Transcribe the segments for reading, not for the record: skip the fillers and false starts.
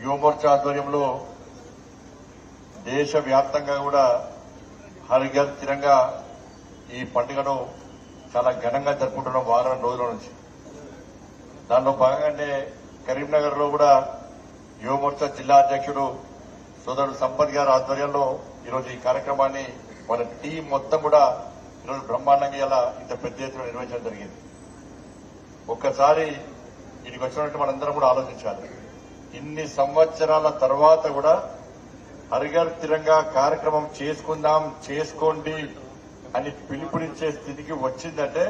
యువమోర్చా ఆధ్వర్యంలో దేశవ్యాప్తంగా కూడా హర్ ఘర్ తిరంగా ఈ పండుగను చాలా ఘనంగా జరుపుకుంటున్న వారం రోజుల నుంచి. దానిలో భాగంగానే కరీంనగర్ లో కూడా యువమోర్చా జిల్లా అధ్యక్షుడు సోదరుడు సంపత్ గారి ఆధ్వర్యంలో ఈరోజు ఈ కార్యక్రమాన్ని వాళ్ళ టీం మొత్తం కూడా ఈరోజు బ్రహ్మాండంగా ఇలా ఇంత పెద్ద ఎత్తున నిర్వహించడం జరిగింది. ఒక్కసారి ఇక్కడికి వచ్చినట్టు మనందరం కూడా ఆలోచించాలి. ఇన్ని సంవత్సరాల తర్వాత కూడా హర్ ఘర్ తిరంగా కార్యక్రమం చేసుకుందాం, చేసుకోండి అని పిలుపునిచ్చే స్థితికి వచ్చిందంటే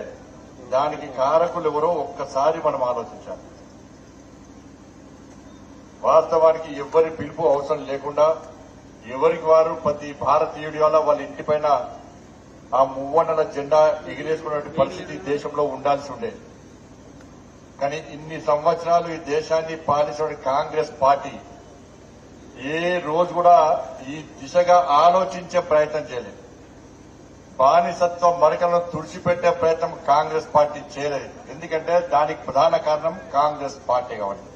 దానికి కారకులు ఎవరో ఒక్కసారి మనం ఆలోచించాలి. వాస్తవానికి ఎవరి పిలుపు అవసరం లేకుండా ఎవరికి వారు ప్రతి భారతీయుడి వల్ల వాళ్ళ ఇంటిపైన ఆ మువ్వన్నెల జెండా ఎగిరేసుకునే పరిస్థితి దేశంలో ఉండాల్సి ఉండేది. కానీ ఇన్ని సంవత్సరాలు ఈ దేశాన్ని పాలించిన కాంగ్రెస్ పార్టీ ఏ రోజు కూడా ఈ దిశగా ఆలోచించే ప్రయత్నం చేయలేదు. బానిసత్వ మరకలను తుడిచిపెట్టే ప్రయత్నం కాంగ్రెస్ పార్టీ చేయలేదు. ఎందుకంటే దానికి ప్రధాన కారణం కాంగ్రెస్ పార్టీ కాబట్టి.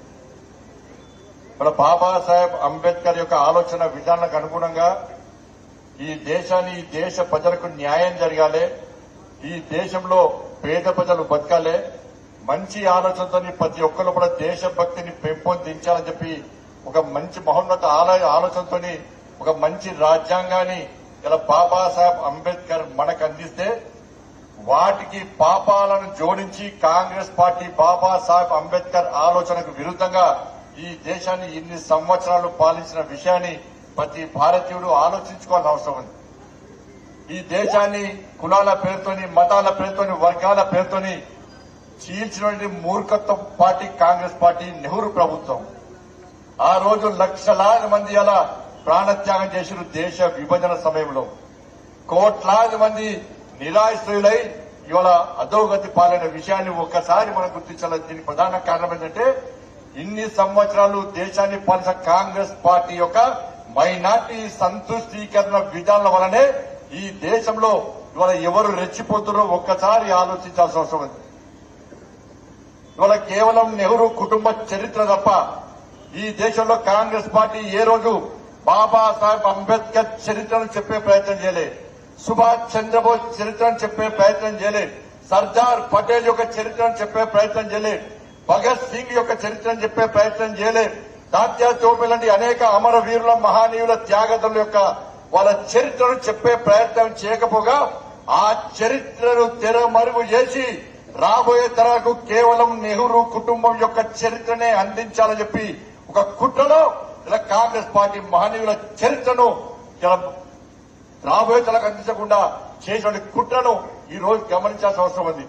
మన బాబాసాహెబ్ అంబేద్కర్ యొక్క ఆలోచన విధానాలకు అనుగుణంగా ఈ దేశాన్ని, ఈ దేశ ప్రజలకు న్యాయం జరగాలి, ఈ దేశంలో పేద ప్రజలు బతకాలి, మంచి ఆలోచనతో ప్రతి ఒక్కరు కూడా దేశభక్తిని పెంపొందించాలని చెప్పి ఒక మంచి మహోన్నత ఆలోచనతో ఒక మంచి రాజ్యాంగాన్ని ఇలా బాబాసాహెబ్ అంబేద్కర్ మనకు అందిస్తే వాటికి పాపాలను జోడించి కాంగ్రెస్ పార్టీ బాబాసాహెబ్ అంబేద్కర్ ఆలోచనకు విరుద్ధంగా ఈ దేశాన్ని ఇన్ని సంవత్సరాలు పాలించిన విషయాన్ని ప్రతి భారతీయుడు ఆలోచించుకోవాల్సిన అవసరం ఉంది. ఈ దేశాన్ని కులాల పేరుతోని, మతాల పేరుతోని, వర్గాల పేరుతోని చీల్చినటువంటి మూర్ఖత్వ పార్టీ కాంగ్రెస్ పార్టీ, నెహ్రూ ప్రభుత్వం. ఆ రోజు లక్షలాది మంది అలా ప్రాణత్యాగం చేసిన దేశ విభజన సమయంలో కోట్లాది మంది నిరాశ్రయులై ఇవాళ అధోగతి పాలైన విషయాన్ని ఒక్కసారి మనం గుర్తించాలి. దీనికి ప్రధాన కారణం ఏంటంటే ఇన్ని సంవత్సరాలు దేశాన్ని పాలించిన కాంగ్రెస్ పార్టీ యొక్క మైనార్టీ సంతుష్టీకరణ విధానాల వల్లనే ఈ దేశంలో ఇవాళ ఎవరు రెచ్చిపోతున్నారో ఒక్కసారి ఆలోచించాల్సిన అవసరం ఉంది. ఇవాళ కేవలం నెహ్రూ కుటుంబ చరిత్ర తప్ప ఈ దేశంలో కాంగ్రెస్ పార్టీ ఏ రోజు బాబాసాహెబ్ అంబేద్కర్ చరిత్రను చెప్పే ప్రయత్నం చేయలేదు, సుభాష్ చంద్రబోస్ చరిత్రను చెప్పే ప్రయత్నం చేయలేదు, సర్దార్ పటేల్ యొక్క చరిత్రను చెప్పే ప్రయత్నం చేయలేదు, భగత్ సింగ్ యొక్క చరిత్రను చెప్పే ప్రయత్నం చేయలేదు, తాత్యా తోపే లాంటి అనేక అమరవీరుల, మహానీయుల, త్యాగదుల యొక్క వాళ్ళ చరిత్రను చెప్పే ప్రయత్నం చేయకపోగా ఆ చరిత్రను తెరమరుగు చేసి రాబోయే తరాలకు కేవలం నెహ్రూ కుటుంబం యొక్క చరిత్రనే అందించాలని చెప్పి ఒక కుట్రలో ఇలా కాంగ్రెస్ పార్టీ మహనీయుల చరిత్రను రాబోయే తరాలకు అందించకుండా చేసిన కుట్రను ఈ రోజు గమనించాల్సిన అవసరం ఉంది.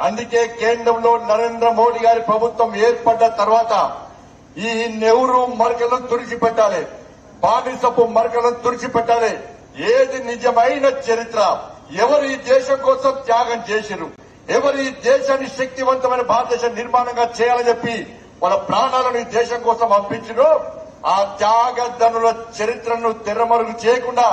అందుకే కేంద్రంలో నరేంద్ర మోడీ గారి ప్రభుత్వం ఏర్పడ్డ తర్వాత ఈ నెహ్రూ మరకలను తుడిచిపెట్టాలి, బానిసపు మరకలను తుడిచిపెట్టాలి. ఏది నిజమైన చరిత్ర, ఎవరు ఈ దేశం కోసం త్యాగం చేసిరు, ఎవరు ఈ దేశాన్ని శక్తివంతమైన భారతదేశ నిర్మాణంగా చేయాలని చెప్పి వాళ్ళ ప్రాణాలను ఈ దేశం కోసం అర్పించినో ఆ త్యాగధనుల చరిత్రను తెరమరుగు చేయకుండా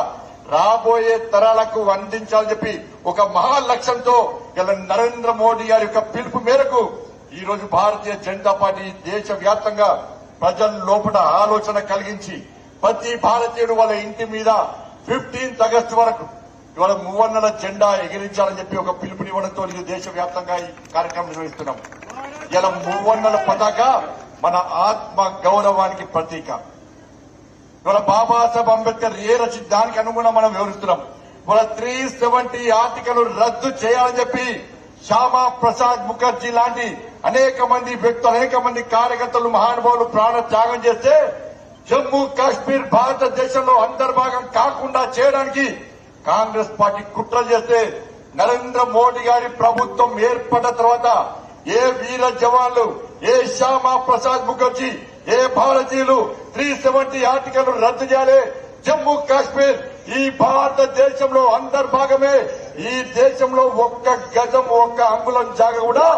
రాబోయే తరాలకు అందించాలని చెప్పి ఒక మహా లక్ష్యంతో ఇలా నరేంద్ర మోడీ గారి యొక్క పిలుపు మేరకు ఈ రోజు భారతీయ జనతా పార్టీ దేశవ్యాప్తంగా ప్రజల లోపల ఆలోచన కలిగించి ప్రతి భారతీయుడు వాళ్ళ ఇంటి మీద 15th ఆగస్టు వరకు ఇవాళ మువ్వన్నెల జెండా ఎగిరించాలని చెప్పి ఒక పిలుపునివ్వడంతో దేశవ్యాప్తంగా ఈ కార్యక్రమం నిర్వహిస్తున్నాం. ఇలా మువ్వన్నెల పతాక మన ఆత్మ గౌరవానికి ప్రతీక. ఇవాళ బాబాసాహెబ్ అంబేద్కర్ ఏ రచించి దానికి అనుగుణంగా మనం వివరిస్తున్నాం. ఇవాళ 370 ఆర్టికల్ రద్దు చేయాలని చెప్పి శ్యామా ప్రసాద్ ముఖర్జీ లాంటి అనేక మంది వ్యక్తులు, అనేక మంది కార్యకర్తలు, మహానుభావులు ప్రాణ త్యాగం చేస్తే జమ్మూ కాశ్మీర్ భారతదేశంలో అంతర్భాగం కాకుండా చేయడానికి కాంగ్రెస్ పార్టీ కుట్రలు చేస్తే నరేంద్ర మోడీ గారి ప్రభుత్వం ఏర్పడ్డ తర్వాత ఏ వీర జవాన్లు, ఏ శ్యామా ప్రసాద్ ముఖర్జీ, ఏ భారతీయులు 370 ఆర్టికల్ రద్దు చేయాలి, జమ్మూ కాశ్మీర్ ఈ భారతదేశంలో అంతర్భాగమే, ఈ దేశంలో ఒక్క గజం, ఒక్క అంగుళం జాగ కూడా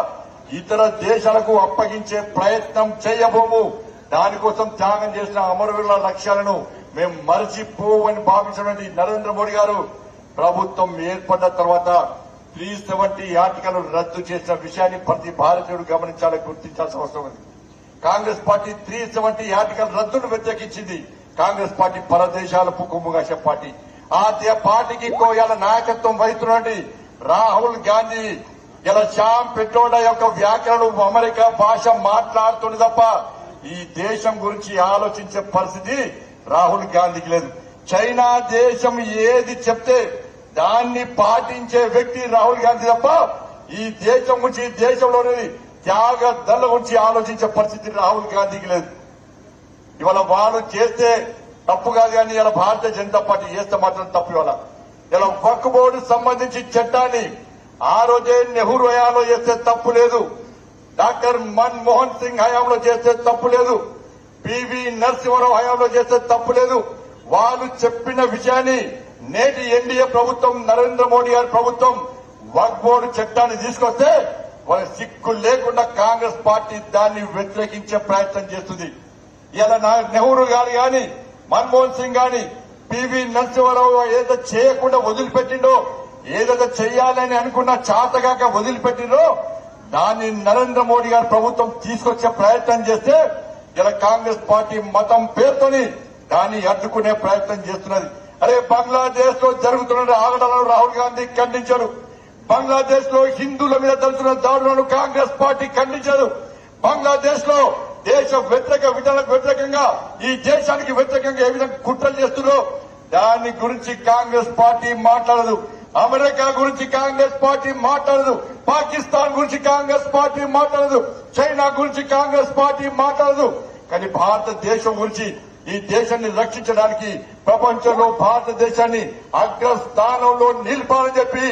ఇతర దేశాలకు అప్పగించే ప్రయత్నం చేయబోము. దానికోసం త్యాగం చేసిన అమరవీరుల లక్ష్యాలను మేము మరచిపోవని భావించినటువంటి నరేంద్ర మోడీ గారు ప్రభుత్వం ఏర్పడ్డ తర్వాత 370 ఆర్టికల్ రద్దు చేసిన విషయాన్ని ప్రతి భారతీయుడు గమనించాలని, గుర్తించాల్సిన అవసరం ఉంది. కాంగ్రెస్ పార్టీ 370 ఆర్టికల్ రద్దును వ్యతిరేకించింది. కాంగ్రెస్ పార్టీ పరదేశాలకు కొమ్ము కాసే పార్టీ. ఆ పార్టీకి ఇలా నాయకత్వం వహిస్తున్నటువంటి రాహుల్ గాంధీ ఇలా శ్యామ్ పెట్రోడా యొక్క వ్యాఖ్యలను అమెరికా భాష మాట్లాడుతుంది తప్ప ఈ దేశం గురించి ఆలోచించే పరిస్థితి రాహుల్ గాంధీకి లేదు. చైనా దేశం ఏది చెప్తే దాన్ని పాటించే వ్యక్తి రాహుల్ గాంధీ తప్ప ఈ దేశం గురించి ఈ దేశంలోని త్యాగదల గురించి ఆలోచించే పరిస్థితి రాహుల్ గాంధీకి లేదు. ఇవాళ వాళ్ళు చేస్తే తప్పు కాదు కానీ ఇలా భారతీయ జనతా పార్టీ చేస్తే మాత్రం తప్పు. ఇలా వక్ఫ్ బోర్డు సంబంధించి చట్టాన్ని ఆ రోజే నెహ్రూ హయాంలో చేస్తే తప్పు లేదు, డాక్టర్ మన్మోహన్ సింగ్ హయాంలో చేస్తే తప్పు లేదు, పివి నరసింహారావు హయాంలో చేస్తే తప్పు లేదు. వాళ్ళు చెప్పిన విషయాన్ని నేటి ఎన్డీఏ ప్రభుత్వం నరేంద్ర మోడీ గారి ప్రభుత్వం వక్ఫ్ బోర్డు చట్టాన్ని తీసుకొస్తే వాళ్ళ సిగ్గు లేకుండా కాంగ్రెస్ పార్టీ దాన్ని వ్యతిరేకించే ప్రయత్నం చేస్తుంది. ఇలా నెహ్రూ గారు గాని మన్మోహన్ సింగ్ గాని పివి నరసింహారావు ఏదో చేయకుండా వదిలిపెట్టిండో, ఏదైతే చెయ్యాలని అనుకున్న చాతగాక వదిలిపెట్టిండో దాన్ని నరేంద్ర మోడీ గారి ప్రభుత్వం తీసుకొచ్చే ప్రయత్నం చేస్తే ఇలా కాంగ్రెస్ పార్టీ మతం పేరుతోని దాన్ని అడ్డుకునే ప్రయత్నం చేస్తున్నది. అరే బంగ్లాదేశ్ లో జరుగుతున్న ఆగడాలను రాహుల్ గాంధీ ఖండించారు. బంగ్లాదేశ్ లో హిందువుల మీద జరుగుతున్న దాడులను కాంగ్రెస్ పార్టీ ఖండించారు. బంగ్లాదేశ్ లో దేశ వ్యతిరేక విధానాలకు వ్యతిరేకంగా ఈ దేశానికి వ్యతిరేకంగా ఏ విధంగా కుట్రలు చేస్తున్నారో దాని గురించి కాంగ్రెస్ పార్టీ మాట్లాడదు. అమెరికా గురించి కాంగ్రెస్ పార్టీ మాట్లాడదు. పాకిస్తాన్ గురించి కాంగ్రెస్ పార్టీ మాట్లాడదు. చైనా గురించి కాంగ్రెస్ పార్టీ మాట్లాడదు. కానీ భారతదేశం గురించి ఈ దేశాన్ని రక్షించడానికి ప్రపంచంలో భారతదేశాన్ని అగ్రస్థానంలో నిలపాలని చెప్పి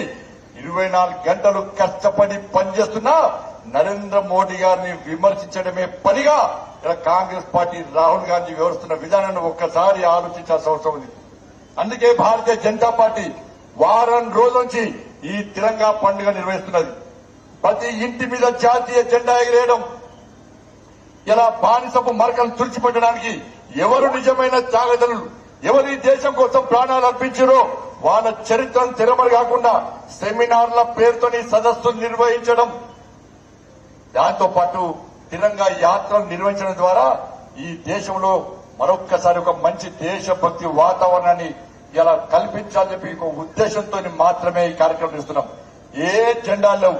24 గంటలు కష్టపడి పనిచేస్తున్నా నరేంద్ర మోడీ గారిని విమర్శించడమే పనిగా ఇలా కాంగ్రెస్ పార్టీ రాహుల్ గాంధీ వివరిస్తున్న విధానాన్ని ఒక్కసారి ఆలోచించాల్సిన అవసరం ఉంది. అందుకే భారతీయ జనతా పార్టీ వారం రోజుల నుంచి ఈ తిరంగా పండుగ నిర్వహిస్తున్నది. ప్రతి ఇంటి మీద జాతీయ జెండా ఎగిరేయడం, ఇలా బానిసపు మరకలు తుడిచిపెట్టడానికి ఎవరు నిజమైన త్యాగదనులు, ఎవరు ఈ దేశం కోసం ప్రాణాలు అర్పించారో వాళ్ళ చరిత్రను తెరమరు కాకుండా సెమినార్ల పేరుతోని సదస్సులు నిర్వహించడం, దాంతో పాటు తిరంగా యాత్రలు నిర్వహించడం ద్వారా ఈ దేశంలో మరొక్కసారి ఒక మంచి దేశభక్తి వాతావరణాన్ని ఇలా కల్పించాలని చెప్పి ఒక ఉద్దేశంతో మాత్రమే ఈ కార్యక్రమం చేస్తున్నాం. ఏ జెండాలు లేవు,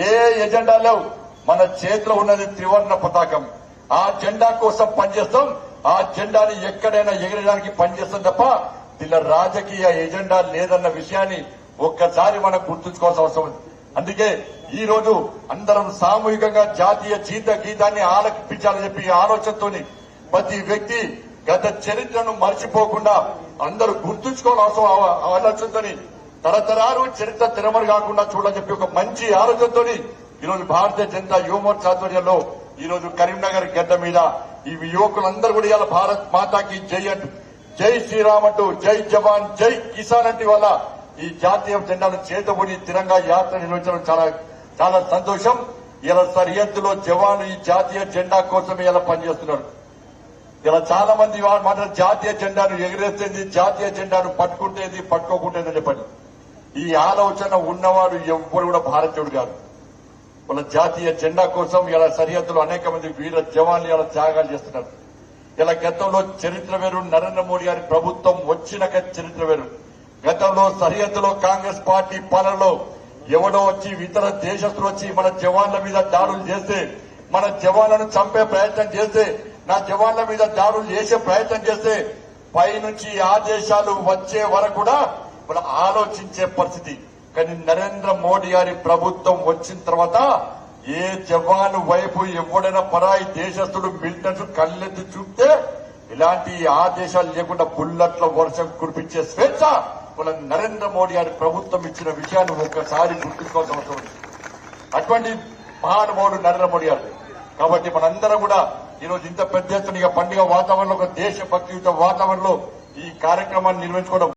ఏ ఎజెండా లేవు. మన చేతిలో ఉన్నది త్రివర్ణ పతాకం. ఆ జెండా కోసం పనిచేస్తాం. ఆ జెండాని ఎక్కడైనా ఎగిరడానికి పనిచేస్తాం తప్ప దీనిలో రాజకీయ ఎజెండా లేదన్న విషయాన్ని ఒక్కసారి మనం గుర్తుంచుకోవాల్సిన అవసరం ఉంది. అందుకే ఈ రోజు అందరం సామూహికంగా జాతీయ గీతాన్ని ఆలపించాలని చెప్పి ఆలోచనతోని ప్రతి వ్యక్తి గత చరిత్రను మర్చిపోకుండా అందరూ గుర్తుంచుకోవాల్సిన ఆలోచనతో తరతరాలు చరిత్ర తిరమరు కాకుండా చూడాలని చెప్పి ఒక మంచి ఆలోచనతో ఈరోజు భారతీయ జనతా యువమోర్చా ఆధ్వర్యంలో ఈరోజు కరీంనగర్ గడ్డ మీద ఈ యువకులందరూ కూడా ఇవాళ భారత్ మాతాకి జై అంటూ, జై శ్రీరామ్ అంటూ, జై జవాన్ జై కిసాన్ అంటే వల్ల ఈ జాతీయ జెండాను చేతబడి తిరంగా యాత్ర నిర్వహించడం చాలా చాలా సంతోషం. ఇలా సరిహద్దులో జవాన్లు ఈ జాతీయ జెండా కోసం ఇలా పనిచేస్తున్నారు. ఇలా చాలా మంది మాట జాతీయ జెండాను ఎగిరేస్తేది, జాతీయ జెండాను పట్టుకుంటేది, పట్టుకోకుంటేది చెప్పండి. ఈ ఆలోచన ఉన్నవాడు ఎవ్వరు కూడా భారతీయుడు కాదు. వాళ్ళ జాతీయ జెండా కోసం ఇలా సరిహద్దులో అనేక మంది వీర జవాన్లు ఇలా త్యాగాలు చేస్తున్నారు. ఇలా గతంలో చరిత్ర వేరు, నరేంద్ర మోడీ గారి ప్రభుత్వం వచ్చినాక చరిత్ర వేరు. గతంలో సరిహద్దులో కాంగ్రెస్ పార్టీ పాలనలో ఎవడో వచ్చి ఇతర దేశస్తులు వచ్చి మన జవాన్ల మీద దాడులు చేస్తే, మన జవాన్లను చంపే ప్రయత్నం చేస్తే, నా జవాన్ల మీద దాడులు చేసే ప్రయత్నం చేస్తే పైనుంచి ఆదేశాలు వచ్చే వరకు కూడా మనం ఆలోచించే పరిస్థితి. కానీ నరేంద్ర మోడీ గారి ప్రభుత్వం వచ్చిన తర్వాత ఏ జవాను వైపు ఎవడైనా పరాయి దేశస్తుడు మిలిటెంట్స్ కళ్ళెత్తి చూపితే ఇలాంటి ఆదేశాలు లేకుండా బుల్లెట్ల వర్షం కురిపించే స్వేచ్ఛ మన నరేంద్ర మోడీ గారి ప్రభుత్వం ఇచ్చిన విషయాన్ని ఒక్కసారి గుర్తుంచుకోవాల్సిన అవసరం ఉంది. అటువంటి మహానుభావుడు నరేంద్ర మోడీ గారు. కాబట్టి మనందరం కూడా ఈరోజు ఇంత పెద్ద ఎత్తున పండుగ వాతావరణంలో, ఒక దేశభక్తియుత వాతావరణంలో ఈ కార్యక్రమాన్ని నిర్వహించుకోవడం